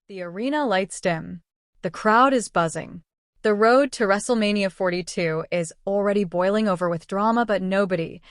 The arena lights dim. The crowd is buzzing. The road to WrestleMania 42 is already boiling over with drama, but nobody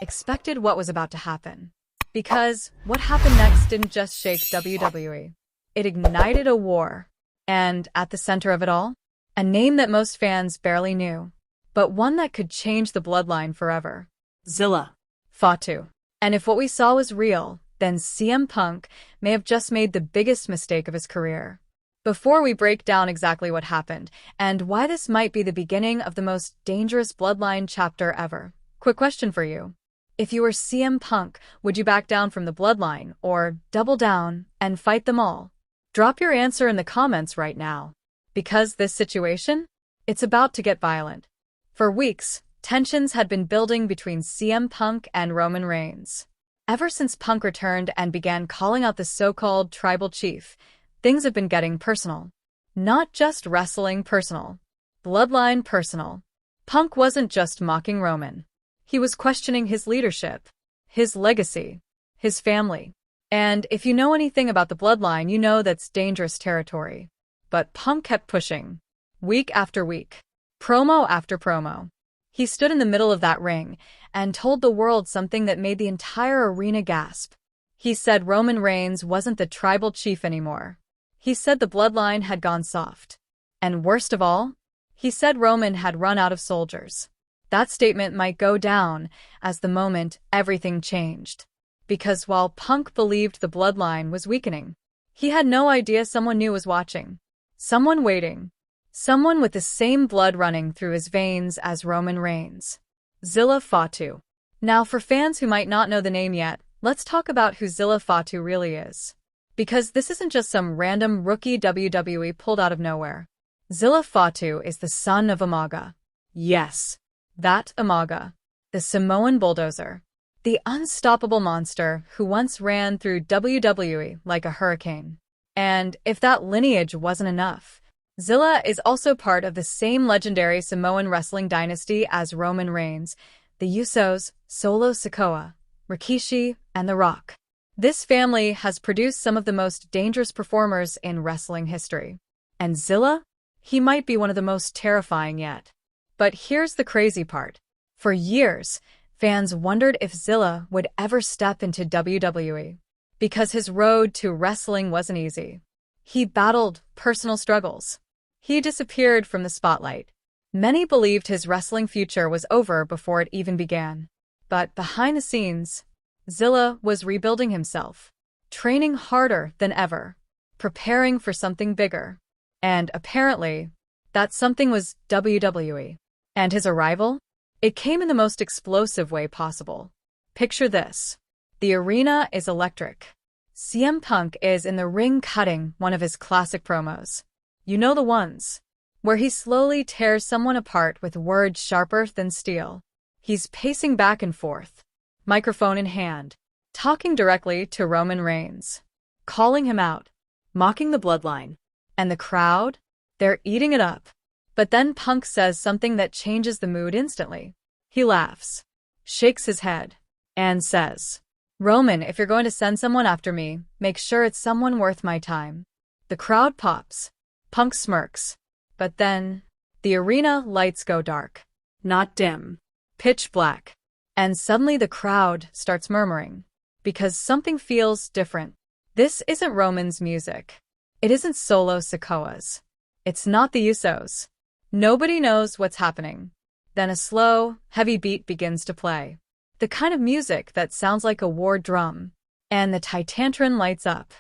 expected what was about to happen. Because what happened next didn't just shake WWE. It ignited a war. And at the center of it all, a name that most fans barely knew, but one that could change the bloodline forever. Zilla Fatu. And if what we saw was real, then CM Punk may have just made the biggest mistake of his career. Before we break down exactly what happened and why this might be the beginning of the most dangerous bloodline chapter ever, quick question for you. If you were CM Punk, would you back down from the bloodline or double down and fight them all? Drop your answer in the comments right now. Because this situation, it's about to get violent. For weeks, tensions had been building between CM Punk and Roman Reigns. Ever since Punk returned and began calling out the so-called tribal chief, things have been getting personal. Not just wrestling personal. Bloodline personal. Punk wasn't just mocking Roman. He was questioning his leadership, his legacy, his family. And if you know anything about the bloodline, you know that's dangerous territory. But Punk kept pushing. Week after week. Promo after promo. He stood in the middle of that ring and told the world something that made the entire arena gasp. He said Roman Reigns wasn't the tribal chief anymore. He said the bloodline had gone soft. And worst of all, he said Roman had run out of soldiers. That statement might go down as the moment everything changed. Because while Punk believed the bloodline was weakening, he had no idea someone new was watching. Someone waiting. Someone with the same blood running through his veins as Roman Reigns. Zilla Fatu. Now, for fans who might not know the name yet, let's talk about who Zilla Fatu really is. Because this isn't just some random rookie WWE pulled out of nowhere. Zilla Fatu is the son of Umaga. Yes, that Umaga. The Samoan bulldozer. The unstoppable monster who once ran through WWE like a hurricane. And if that lineage wasn't enough, Zilla is also part of the same legendary Samoan wrestling dynasty as Roman Reigns, the Usos, Solo Sikoa, Rikishi, and The Rock. This family has produced some of the most dangerous performers in wrestling history. And Zilla? He might be one of the most terrifying yet. But here's the crazy part. For years, fans wondered if Zilla would ever step into WWE. Because his road to wrestling wasn't easy. He battled personal struggles. He disappeared from the spotlight. Many believed his wrestling future was over before it even began. But behind the scenes, Zilla was rebuilding himself, training harder than ever, preparing for something bigger. And apparently, that something was WWE. And his arrival? It came in the most explosive way possible. Picture this. The arena is electric. CM Punk is in the ring cutting one of his classic promos. You know the ones, where he slowly tears someone apart with words sharper than steel. He's pacing back and forth, microphone in hand, talking directly to Roman Reigns, calling him out, mocking the bloodline. And the crowd? They're eating it up. But then Punk says something that changes the mood instantly. He laughs, shakes his head, and says, Roman, if you're going to send someone after me, make sure it's someone worth my time. The crowd pops. Punk smirks. But then, the arena lights go dark. Not dim. Pitch black. And suddenly the crowd starts murmuring. Because something feels different. This isn't Roman's music. It isn't Solo Sikoa's. It's not the Usos. Nobody knows what's happening. Then a slow, heavy beat begins to play. The kind of music that sounds like a war drum. And the Titantron lights up.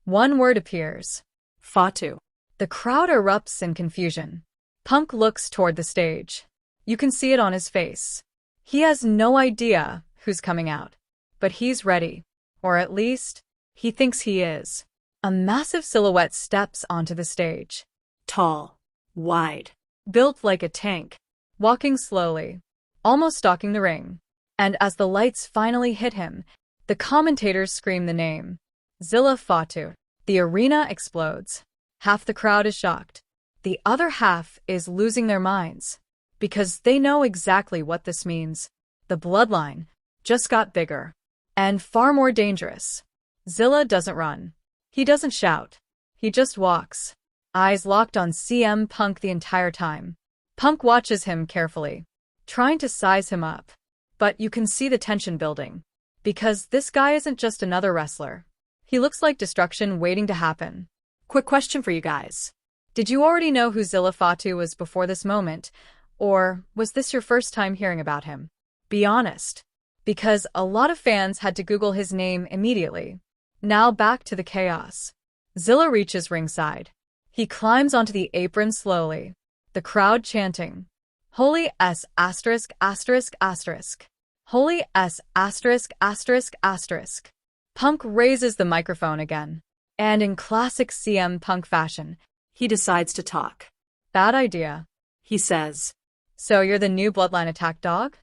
One word appears. Fatu. The crowd erupts in confusion. Punk looks toward the stage. You can see it on his face. He has no idea who's coming out. But he's ready. Or at least, he thinks he is. A massive silhouette steps onto the stage. Tall. Wide. Built like a tank. Walking slowly. Almost stalking the ring. And as the lights finally hit him, the commentators scream the name. Zilla Fatu. The arena explodes. Half the crowd is shocked. The other half is losing their minds. Because they know exactly what this means. The bloodline just got bigger. And far more dangerous. Zilla doesn't run. He doesn't shout. He just walks, eyes locked on CM Punk the entire time. Punk watches him carefully, trying to size him up. But you can see the tension building. Because this guy isn't just another wrestler. He looks like destruction waiting to happen. Quick question for you guys. Did you already know who Zilla Fatu was before this moment? Or was this your first time hearing about him? Be honest. Because a lot of fans had to Google his name immediately. Now back to the chaos. Zilla reaches ringside. He climbs onto the apron slowly. The crowd chanting, "Holy S asterisk asterisk asterisk. Holy S asterisk asterisk asterisk." Punk raises the microphone again. And in classic CM Punk fashion, he decides to talk. "Bad idea," he says. "So you're the new Bloodline attack dog?"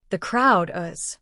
The crowd uhs.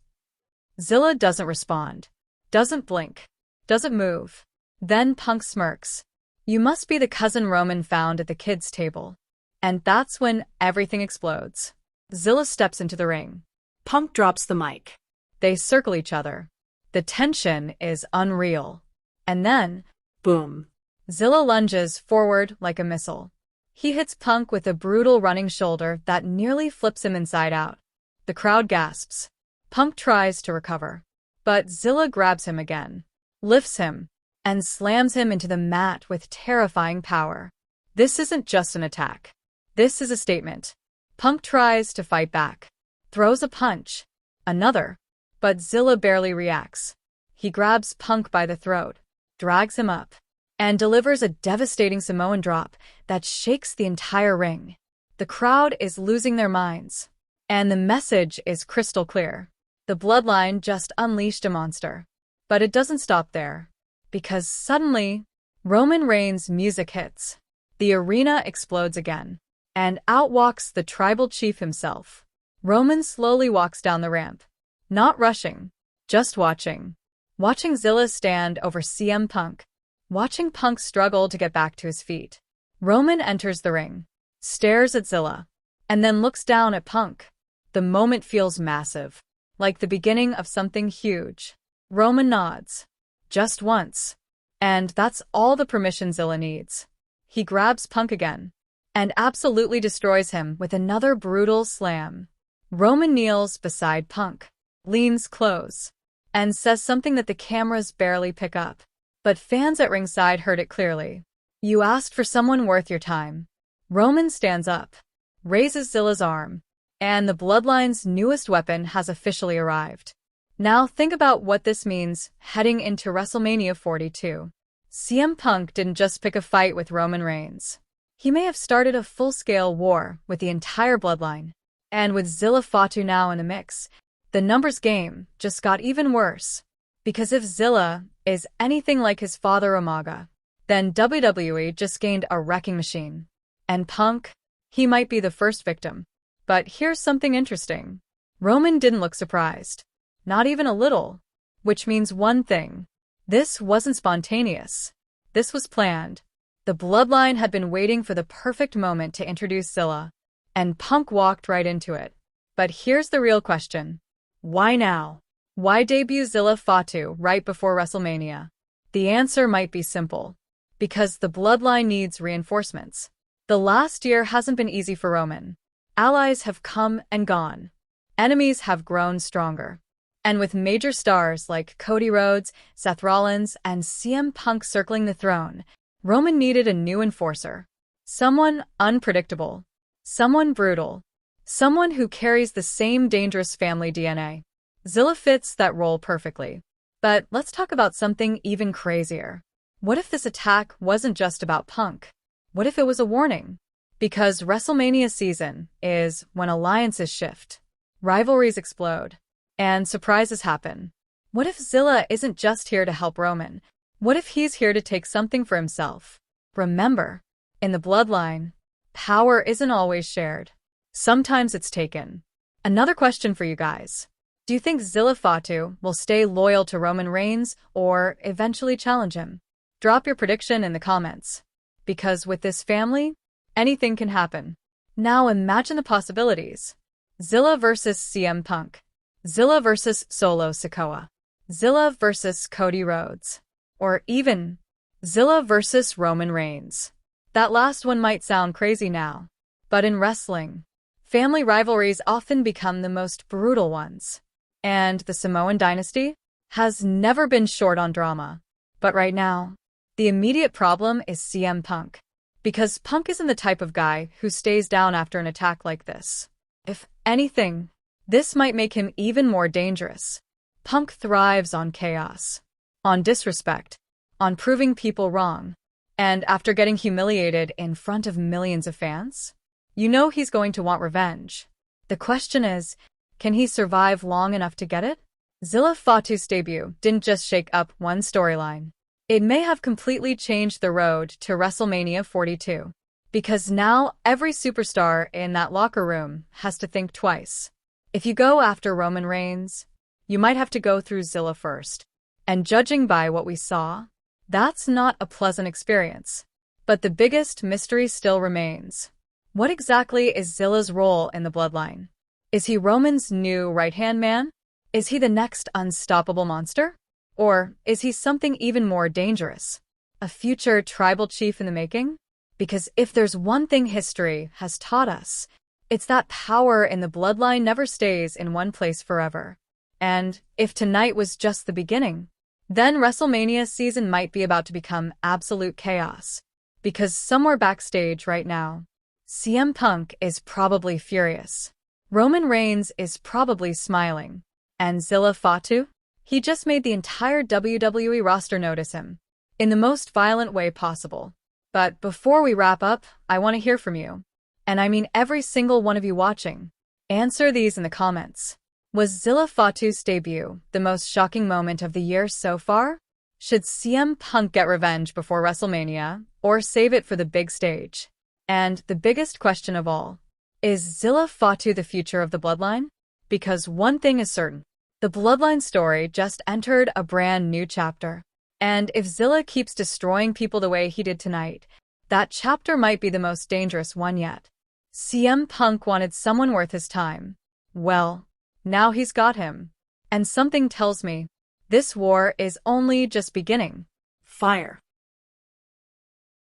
Zilla doesn't respond. Doesn't blink. Doesn't move. Then Punk smirks. "You must be the cousin Roman found at the kids' table." And that's when everything explodes. Zilla steps into the ring. Punk drops the mic. They circle each other. The tension is unreal. And then, boom. Zilla lunges forward like a missile. He hits Punk with a brutal running shoulder that nearly flips him inside out. The crowd gasps. Punk tries to recover. But Zilla grabs him again, lifts him, and slams him into the mat with terrifying power. This isn't just an attack. This is a statement. Punk tries to fight back. Throws a punch. Another. But Zilla barely reacts. He grabs Punk by the throat, drags him up, and delivers a devastating Samoan drop that shakes the entire ring. The crowd is losing their minds. And the message is crystal clear. The Bloodline just unleashed a monster. But it doesn't stop there. Because suddenly, Roman Reigns' music hits. The arena explodes again. And out walks the tribal chief himself. Roman slowly walks down the ramp. Not rushing. Just watching. Watching Zilla stand over CM Punk. Watching Punk struggle to get back to his feet. Roman enters the ring. Stares at Zilla. And then looks down at Punk. The moment feels massive. Like the beginning of something huge. Roman nods. Just once. And that's all the permission Zilla needs. He grabs Punk again. And absolutely destroys him with another brutal slam. Roman kneels beside Punk, leans close, and says something that the cameras barely pick up. But fans at ringside heard it clearly. "You asked for someone worth your time." Roman stands up, raises Zilla's arm, and the Bloodline's newest weapon has officially arrived. Now think about what this means heading into WrestleMania 42. CM Punk didn't just pick a fight with Roman Reigns. He may have started a full-scale war with the entire Bloodline. And with Zilla Fatu now in the mix, the numbers game just got even worse. Because if Zilla is anything like his father Umaga, then WWE just gained a wrecking machine. And Punk, he might be the first victim. But here's something interesting. Roman didn't look surprised. Not even a little. Which means one thing. This wasn't spontaneous. This was planned. The Bloodline had been waiting for the perfect moment to introduce Zilla. And Punk walked right into it. But here's the real question. Why now? Why debut Zilla Fatu right before WrestleMania? The answer might be simple. Because the Bloodline needs reinforcements. The last year hasn't been easy for Roman. Allies have come and gone. Enemies have grown stronger. And with major stars like Cody Rhodes, Seth Rollins, and CM Punk circling the throne, Roman needed a new enforcer. Someone unpredictable. Someone brutal. Someone who carries the same dangerous family DNA. Zilla fits that role perfectly. But let's talk about something even crazier. What if this attack wasn't just about Punk? What if it was a warning? Because WrestleMania season is when alliances shift, rivalries explode, and surprises happen. What if Zilla isn't just here to help Roman? What if he's here to take something for himself? Remember, in the Bloodline, power isn't always shared. Sometimes it's taken. Another question for you guys. Do you think Zilla Fatu will stay loyal to Roman Reigns or eventually challenge him? Drop your prediction in the comments. Because with this family, anything can happen. Now imagine the possibilities. Zilla versus CM Punk. Zilla versus Solo Sikoa. Zilla versus Cody Rhodes. Or even Zilla versus Roman Reigns. That last one might sound crazy now, but in wrestling, family rivalries often become the most brutal ones. And the Samoan dynasty has never been short on drama. But right now, the immediate problem is CM Punk. Because Punk isn't the type of guy who stays down after an attack like this. If anything, this might make him even more dangerous. Punk thrives on chaos, on disrespect, on proving people wrong. And after getting humiliated in front of millions of fans, you know he's going to want revenge. The question is, can he survive long enough to get it? Zilla Fatu's debut didn't just shake up one storyline. It may have completely changed the road to WrestleMania 42. Because now every superstar in that locker room has to think twice. If you go after Roman Reigns, you might have to go through Zilla first. And judging by what we saw, that's not a pleasant experience. But the biggest mystery still remains. What exactly is Zilla's role in the Bloodline? Is he Roman's new right-hand man? Is he the next unstoppable monster? Or is he something even more dangerous? A future tribal chief in the making? Because if there's one thing history has taught us, it's that power in the Bloodline never stays in one place forever. And if tonight was just the beginning, then WrestleMania season might be about to become absolute chaos. Because somewhere backstage right now, CM Punk is probably furious. Roman Reigns is probably smiling. And Zilla Fatu? He just made the entire WWE roster notice him, in the most violent way possible. But before we wrap up, I want to hear from you. And I mean every single one of you watching. Answer these in the comments. Was Zilla Fatu's debut the most shocking moment of the year so far? Should CM Punk get revenge before WrestleMania, or save it for the big stage? And the biggest question of all, is Zilla Fatu the future of the Bloodline? Because one thing is certain, the Bloodline story just entered a brand new chapter. And if Zilla keeps destroying people the way he did tonight, that chapter might be the most dangerous one yet. CM Punk wanted someone worth his time. Well, now he's got him. And something tells me, this war is only just beginning. Fire.